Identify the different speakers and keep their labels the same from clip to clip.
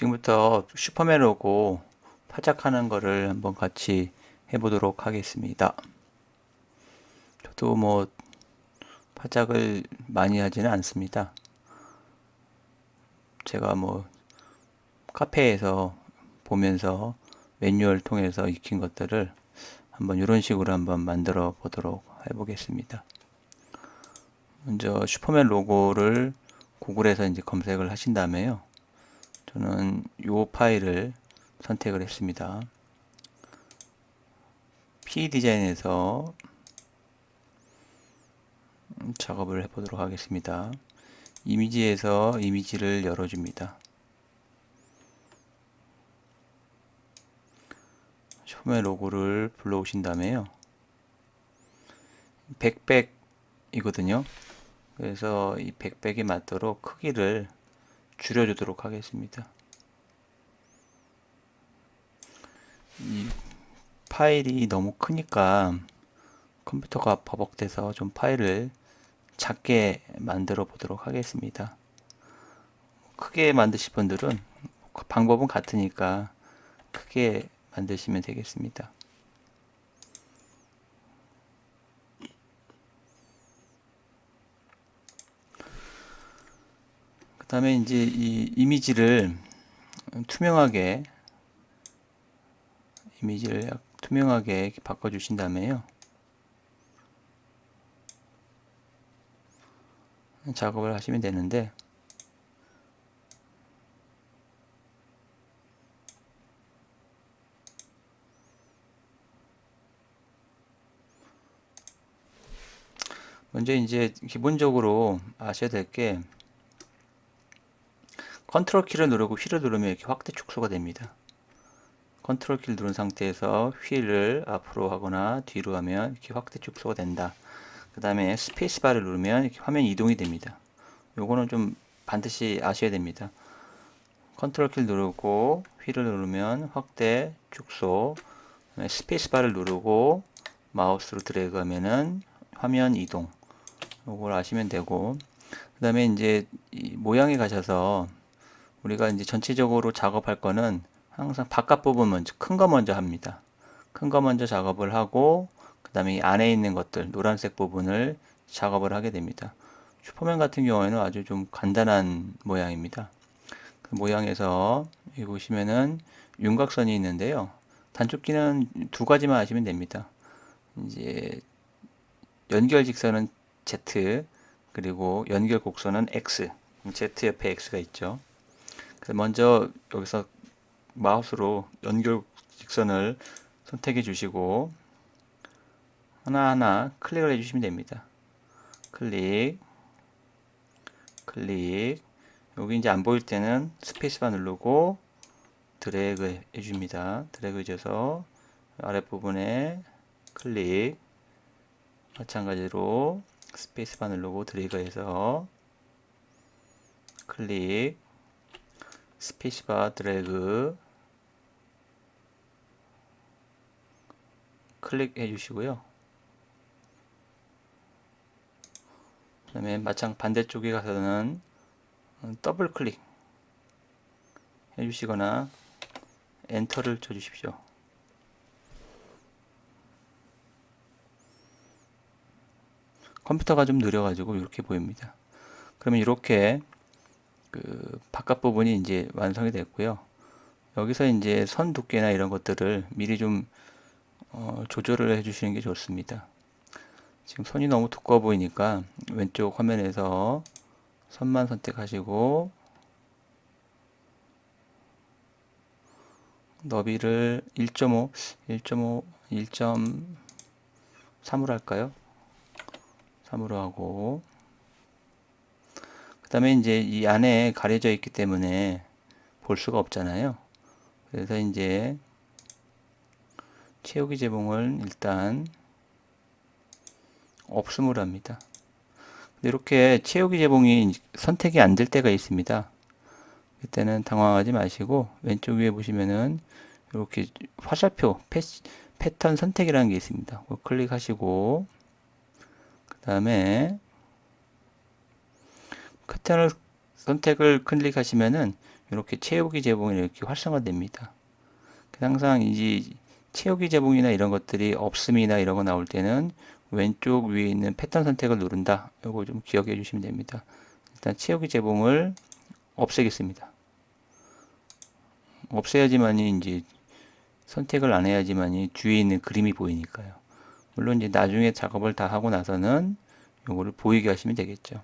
Speaker 1: 지금부터 슈퍼맨 로고 파작하는 거를 한번 같이 해보도록 하겠습니다. 저도 뭐 파작을 많이 하지는 않습니다. 제가 뭐 카페에서 보면서 매뉴얼 통해서 익힌 것들을 한번 이런 식으로 한번 만들어 보도록 해보겠습니다. 먼저 슈퍼맨 로고를 구글에서 이제 검색을 하신 다음에요. 저는 이 파일을 선택을 했습니다. P 디자인에서 작업을 해보도록 하겠습니다. 이미지에서 이미지를 열어줍니다. 슈퍼맨 로고를 불러오신 다음에요. 백백이거든요. 그래서 이 백백에 맞도록 크기를 줄여주도록 하겠습니다. 이 파일이 너무 크니까 컴퓨터가 버벅대서 좀 파일을 작게 만들어 보도록 하겠습니다. 크게 만드실 분들은 방법은 같으니까 크게 만드시면 되겠습니다. 그 다음에 이제 이 이미지를 투명하게 바꿔주신 다음에요. 작업을 하시면 되는데, 먼저 이제 기본적으로 아셔야 될 게, 컨트롤 키를 누르고 휠을 누르면 이렇게 확대 축소가 됩니다. 컨트롤 키를 누른 상태에서 휠을 앞으로 하거나 뒤로 하면 이렇게 확대 축소가 된다. 그 다음에 스페이스바를 누르면 이렇게 화면 이동이 됩니다. 요거는 좀 반드시 아셔야 됩니다. 컨트롤 키를 누르고 휠을 누르면 확대 축소, 스페이스바를 누르고 마우스로 드래그 하면은 화면 이동. 요걸 아시면 되고, 그 다음에 이제 이 모양에 가셔서 우리가 이제 전체적으로 작업할 거는 항상 바깥 부분 먼저, 큰 거 먼저 합니다. 큰 거 먼저 작업을 하고, 그 다음에 이 안에 있는 것들, 노란색 부분을 작업을 하게 됩니다. 슈퍼맨 같은 경우에는 아주 좀 간단한 모양입니다. 그 모양에서 여기 보시면은 윤곽선이 있는데요. 단축키는 두 가지만 하시면 됩니다. 이제 연결 직선은 Z, 그리고 연결 곡선은 X. Z 옆에 X가 있죠. 그래서 먼저 여기서 마우스로 연결 직선을 선택해 주시고 하나하나 클릭을 해 주시면 됩니다. 클릭, 클릭. 여기 이제 안 보일 때는 스페이스바 누르고 드래그 해 줍니다. 드래그 해줘서 아랫부분에 클릭, 마찬가지로 스페이스바 누르고 드래그 해서 클릭, 스페이스바 드래그, 클릭해 주시고요. 그 다음에 마찬가지 반대쪽에 가서는 더블 클릭 해 주시거나 엔터를 쳐 주십시오. 컴퓨터가 좀 느려가지고 이렇게 보입니다. 그러면 이렇게 그 바깥 부분이 이제 완성이 됐고요. 여기서 이제 선 두께나 이런 것들을 미리 좀 조절을 해 주시는 게 좋습니다. 지금 선이 너무 두꺼워 보이니까 왼쪽 화면에서 선만 선택하시고 너비를 1.5, 1.5, 1.3으로 할까요? 3으로 하고, 그 다음에 이제 이 안에 가려져 있기 때문에 볼 수가 없잖아요. 그래서 이제 채우기 제봉을 일단 없음으로 합니다. 이렇게 채우기 제봉이 선택이 안 될 때가 있습니다. 그때는 당황하지 마시고 왼쪽 위에 보시면은 이렇게 화살표 패턴 선택이라는 게 있습니다. 클릭하시고 그 다음에 패턴을 선택을 클릭하시면은 이렇게 채우기 제봉이 이렇게 활성화됩니다. 항상 이제 채우기 제봉이나 이런 것들이 없음이나 이런 거 나올 때는 왼쪽 위에 있는 패턴 선택을 누른다. 이거 좀 기억해 주시면 됩니다. 일단 채우기 제봉을 없애겠습니다. 없애야지만이 이제 선택을 안 해야지만이 뒤에 있는 그림이 보이니까요. 물론 이제 나중에 작업을 다 하고 나서는 요거를 보이게 하시면 되겠죠.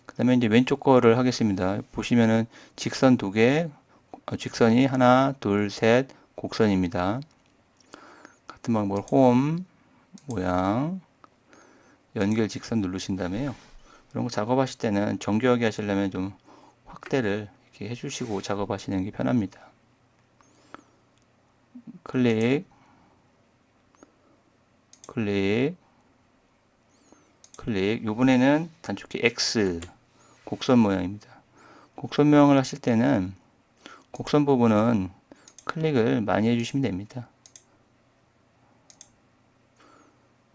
Speaker 1: 그 다음에 이제 왼쪽 거를 하겠습니다. 보시면은 직선 두 개, 직선이 하나, 둘, 셋, 곡선입니다. 같은 방법으로 홈, 모양, 연결 직선 누르신 다음에요. 이런 거 작업하실 때는 정교하게 하시려면 좀 확대를 이렇게 해주시고 작업하시는 게 편합니다. 클릭, 클릭, 클릭. 이번에는 단축키 X, 곡선 모양입니다. 곡선 모양을 하실 때는 곡선 부분은 클릭을 많이 해주시면 됩니다.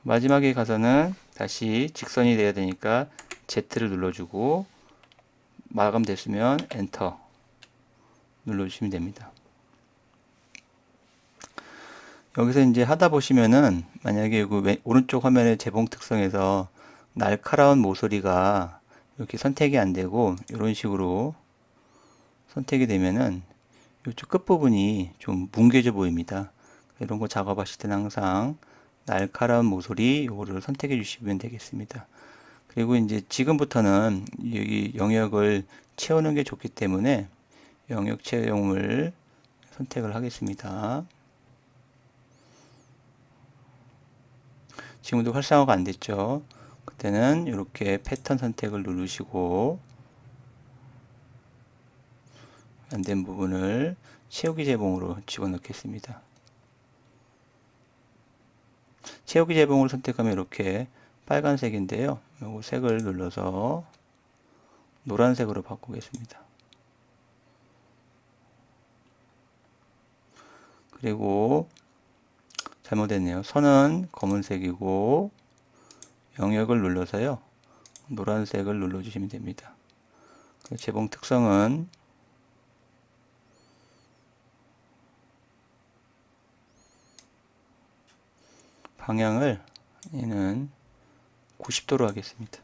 Speaker 1: 마지막에 가서는 다시 직선이 돼야 되니까 Z를 눌러주고 마감됐으면 엔터 눌러주시면 됩니다. 여기서 이제 하다 보시면은 만약에 그 오른쪽 화면의 재봉 특성에서 날카로운 모서리가 이렇게 선택이 안 되고 이런 식으로 선택이 되면은 이쪽 끝부분이 좀 뭉개져 보입니다. 이런 거 작업하실 때는 항상 날카로운 모서리 이거를 선택해 주시면 되겠습니다. 그리고 이제 지금부터는 여기 영역을 채우는 게 좋기 때문에 영역 채용을 선택을 하겠습니다. 지금도 활성화가 안 됐죠. 그때는 이렇게 패턴 선택을 누르시고 안 된 부분을 채우기 제봉으로 집어넣겠습니다. 채우기 제봉을 선택하면 이렇게 빨간색인데요. 이 색을 눌러서 노란색으로 바꾸겠습니다. 그리고 잘못했네요. 선은 검은색이고 영역을 눌러서요. 노란색을 눌러주시면 됩니다. 재봉 특성은 방향을 얘는 90도로 하겠습니다.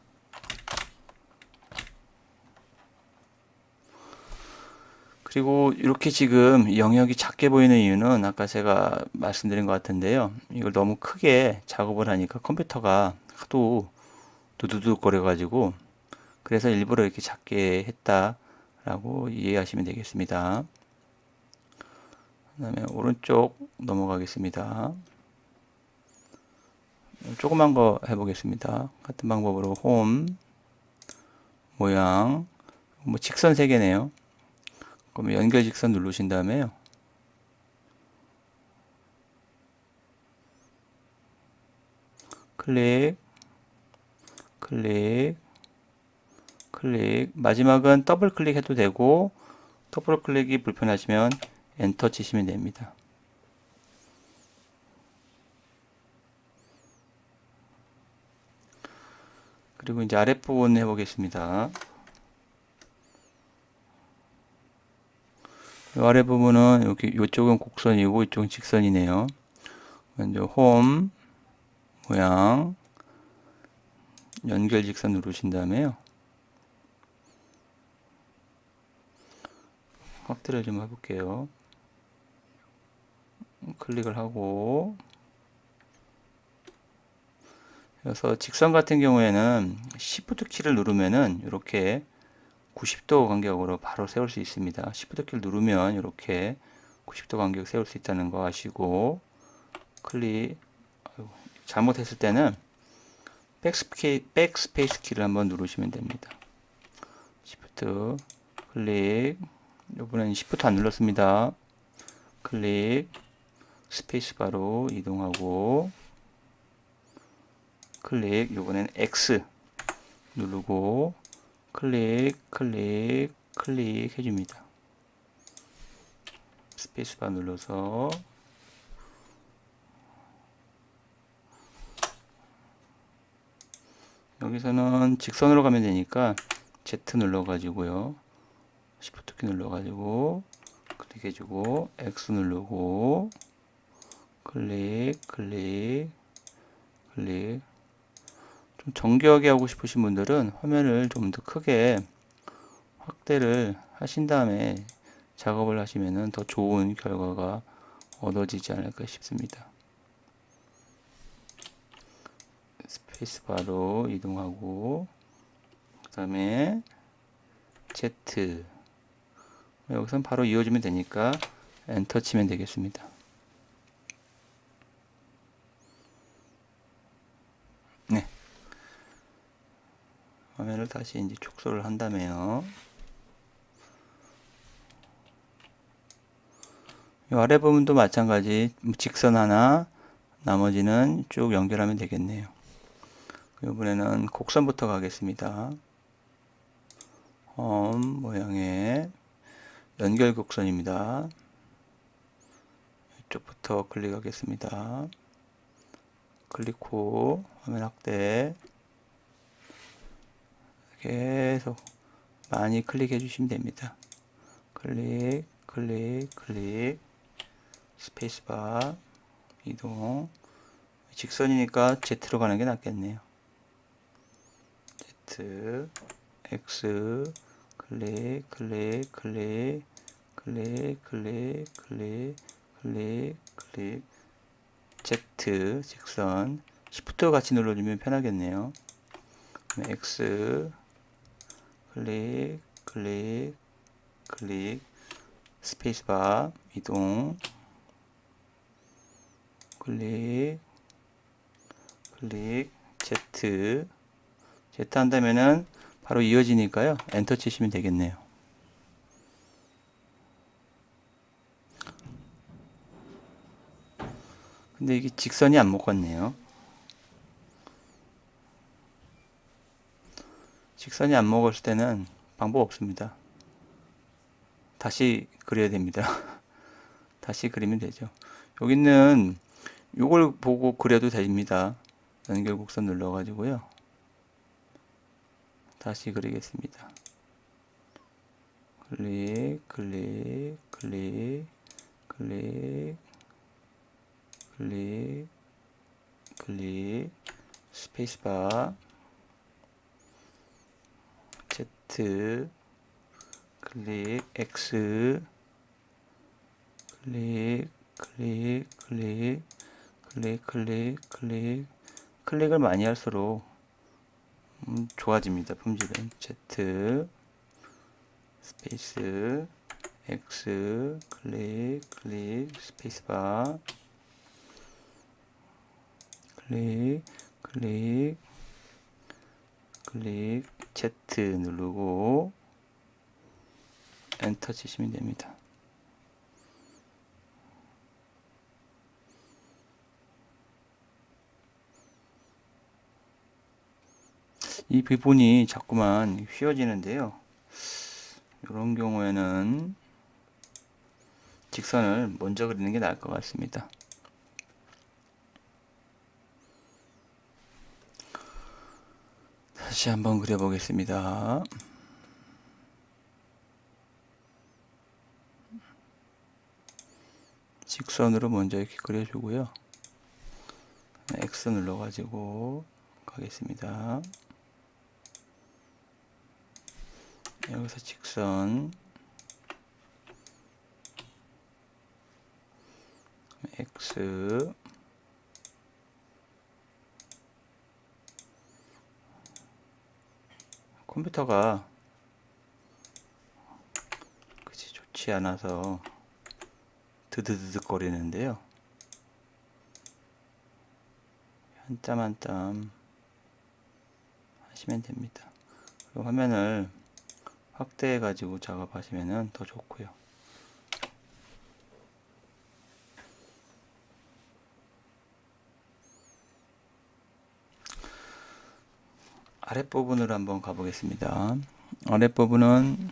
Speaker 1: 그리고 이렇게 지금 영역이 작게 보이는 이유는 아까 제가 말씀드린 것 같은데요. 이걸 너무 크게 작업을 하니까 컴퓨터가 하도 두두둑 거려 가지고 그래서 일부러 이렇게 작게 했다라고 이해하시면 되겠습니다. 그 다음에 오른쪽 넘어가겠습니다. 조그만 거 해보겠습니다. 같은 방법으로 홈, 모양, 뭐 직선 3개네요. 그러면 연결 직선 누르신 다음에요. 클릭, 클릭, 클릭. 마지막은 더블 클릭해도 되고 더블 클릭이 불편하시면 엔터 치시면 됩니다. 그리고 이제 아랫부분 해보겠습니다. 이 아랫부분은 이렇게 이쪽은 곡선이고 이쪽은 직선이네요. 먼저 홈, 모양, 연결 직선 누르신 다음에요. 확대를 좀 해볼게요. 클릭을 하고 그래서 직선 같은 경우에는 Shift 키를 누르면은 이렇게 90도 간격으로 바로 세울 수 있습니다. Shift 키를 누르면 이렇게 90도 간격 세울 수 있다는 거 아시고 클릭 잘못했을 때는 백스페이스 키를 한번 누르시면 됩니다. Shift 클릭 이번엔 Shift 안 눌렀습니다. 클릭 스페이스 바로 이동하고 클릭 이번엔 X 누르고 클릭 클릭 클릭 해줍니다. 스페이스바 눌러서 여기서는 직선으로 가면 되니까 Z 눌러 가지고요. Shift 키 눌러 가지고 클릭해 주고 X 누르고 클릭 클릭 클릭. 좀 정교하게 하고 싶으신 분들은 화면을 좀 더 크게 확대를 하신 다음에 작업을 하시면은 더 좋은 결과가 얻어지지 않을까 싶습니다. 스페이스바로 이동하고 그 다음에 Z 여기선 바로 이어주면 되니까 엔터 치면 되겠습니다. 네, 화면을 다시 이제 축소를 한 다음에요. 이 아래 부분도 마찬가지 직선 하나 나머지는 쭉 연결하면 되겠네요. 이번에는 곡선부터 가겠습니다. 홈 모양의 연결 곡선입니다. 이쪽부터 클릭하겠습니다. 클릭 후 화면 확대 계속 많이 클릭해 주시면 됩니다. 클릭 클릭 클릭 스페이스바 이동. 직선이니까 Z로 가는 게 낫겠네요. Z X 클릭 클릭 클릭 클릭 클릭 클릭 클릭 클릭 Z 직선 Shift 같이 눌러주면 편하겠네요. X 클릭 클릭 클릭 스페이스바 이동 클릭 클릭 Z 한다면은 바로 이어지니까요. 엔터 치시면 되겠네요. 근데 이게 직선이 안 먹었네요. 직선이 안 먹었을 때는 방법 없습니다. 다시 그려야 됩니다. 다시 그리면 되죠. 여기는 요걸 보고 그려도 됩니다. 연결 곡선 눌러 가지고요. 다시 그리겠습니다. 클릭 클릭 클릭 클릭 클릭 클릭 스페이스바 Z 클릭 X 클릭 클릭 클릭 클릭 클릭 클릭 클릭을 많이 할수록 좋아집니다. 품질은 Z 스페이스 X 클릭 클릭 스페이스바 클릭 클릭 클릭 Z 누르고 엔터 치시면 됩니다. 이 부분이 자꾸만 휘어지는데요. 이런 경우에는 직선을 먼저 그리는 게 나을 것 같습니다. 다시 한번 그려보겠습니다. 직선으로 먼저 이렇게 그려주고요. X 눌러가지고 가겠습니다. 여기서 직선 X 컴퓨터가 그치 좋지 않아서 드드드득 거리는데요. 한 땀 한 땀 하시면 됩니다. 그리고 화면을 확대해 가지고 작업하시면 더 좋고요. 아랫부분으로 한번 가보겠습니다. 아랫부분은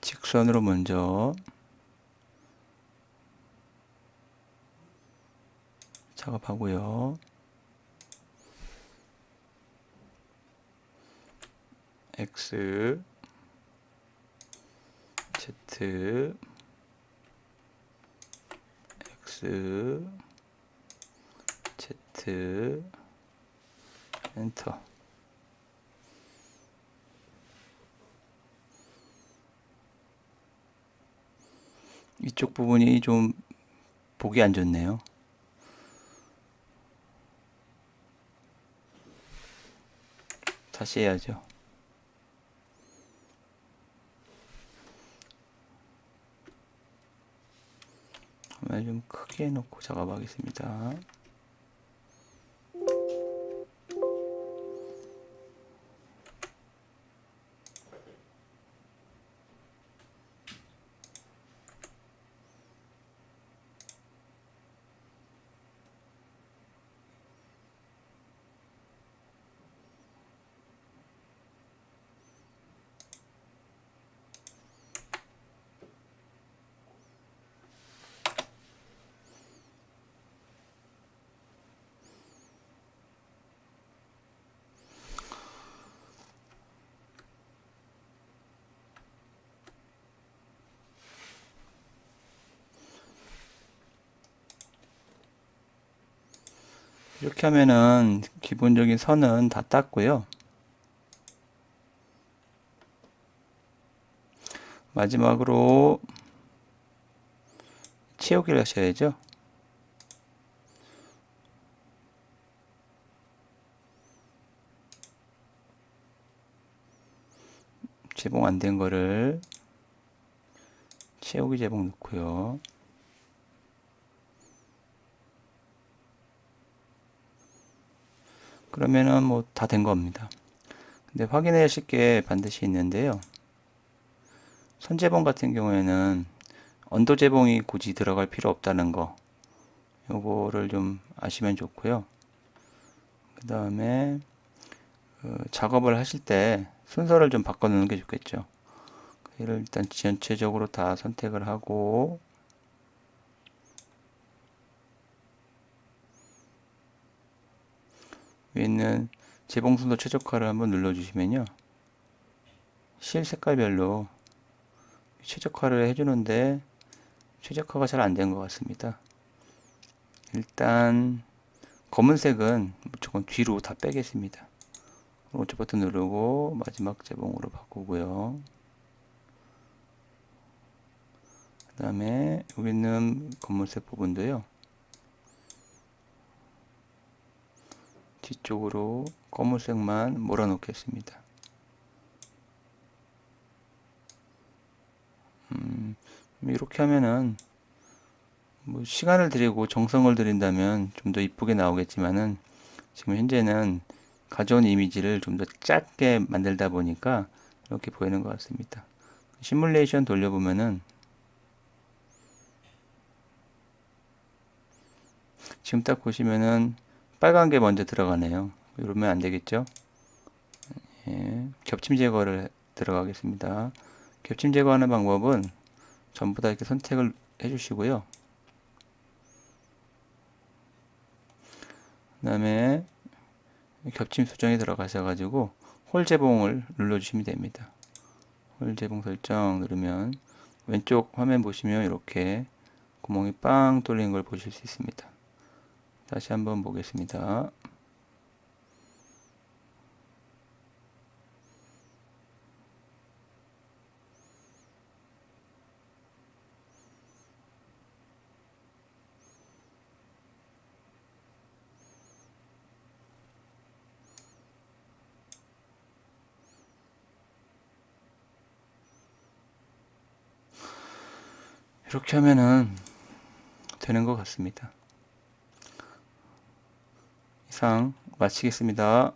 Speaker 1: 직선으로 먼저 작업하고요. X, Z, X, Z, 엔터. 이쪽 부분이 좀 보기 안 좋네요. 다시 해야죠. 화면을 좀 크게 놓고 작업하겠습니다. 이렇게 하면은 기본적인 선은 다 땄고요. 마지막으로 채우기를 하셔야죠. 재봉 안 된 거를 채우기 재봉 넣고요. 그러면은 뭐 다 된 겁니다. 근데 확인해 하실 게 반드시 있는데요. 선재봉 같은 경우에는 언더 재봉이 굳이 들어갈 필요 없다는 거, 요거를 좀 아시면 좋고요. 그 다음에 작업을 하실 때 순서를 좀 바꿔 놓는 게 좋겠죠. 얘를 일단 전체적으로 다 선택을 하고, 위에 있는 재봉 순서 최적화를 한번 눌러주시면요, 실 색깔별로 최적화를 해주는데 최적화가 잘 안 된 것 같습니다. 일단 검은색은 무조건 뒤로 다 빼겠습니다. 오른쪽 버튼 누르고 마지막 재봉으로 바꾸고요. 그 다음에 여기 있는 검은색 부분도요, 뒤쪽으로 검은색만 몰아 놓겠습니다. 이렇게 하면은 뭐 시간을 들이고 정성을 들인다면 좀 더 이쁘게 나오겠지만은, 지금 현재는 가져온 이미지를 좀 더 짧게 만들다 보니까 이렇게 보이는 것 같습니다. 시뮬레이션 돌려보면은 지금 딱 보시면은 빨간 게 먼저 들어가네요. 이러면 안 되겠죠? 예, 겹침 제거를 들어가겠습니다. 겹침 제거하는 방법은 전부 다 이렇게 선택을 해주시고요. 그 다음에 겹침 수정에 들어가셔가지고 홀 재봉을 눌러주시면 됩니다. 홀 재봉 설정 누르면 왼쪽 화면 보시면 이렇게 구멍이 빵 뚫린 걸 보실 수 있습니다. 다시 한번 보겠습니다. 이렇게 하면은 되는 것 같습니다. 이상 마치겠습니다.